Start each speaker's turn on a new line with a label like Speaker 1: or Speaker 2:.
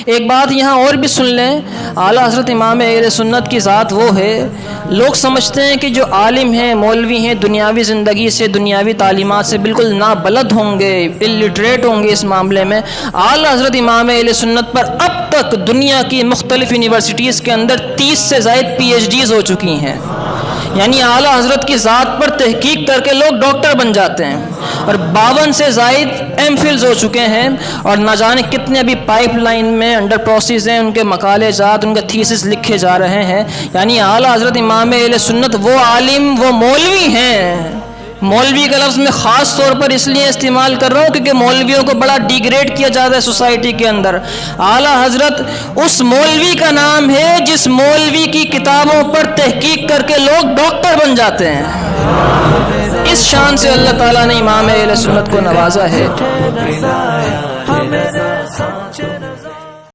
Speaker 1: ایک بات یہاں اور بھی سن لیں، اعلیٰ حضرت امام اہل سنت کی ذات وہ ہے، لوگ سمجھتے ہیں کہ جو عالم ہیں، مولوی ہیں، دنیاوی زندگی سے، دنیاوی تعلیمات سے بالکل نابلد ہوں گے، الٹریٹ ہوں گے اس معاملے میں۔ اعلیٰ حضرت امام اہل سنت پر اب تک دنیا کی مختلف یونیورسٹیز کے اندر 30 سے زائد پی ایچ ڈیز ہو چکی ہیں، یعنی اعلیٰ حضرت کی ذات پر تحقیق کر کے لوگ ڈاکٹر بن جاتے ہیں، اور 52 سے زائد ایم فلز ہو چکے ہیں، اور نہ جانے کتنے ابھی پائپ لائن میں انڈر پروسیس ہیں، ان کے مقالے جات، ان کے تھیسس لکھے جا رہے ہیں۔ یعنی اعلیٰ حضرت امام اہل سنت وہ عالم، وہ مولوی ہیں۔ مولوی کا لفظ میں خاص طور پر اس لیے استعمال کر رہا ہوں کیونکہ مولویوں کو بڑا ڈیگریڈ کیا جاتا ہے سوسائٹی کے اندر۔ اعلیٰ حضرت اس مولوی کا نام ہے جس مولوی کی کتابوں پر تحقیق کر کے لوگ ڈاکٹر بن جاتے ہیں۔ اس شان سے اللہ تعالیٰ نے امام اہل سنت کو نوازا ہے۔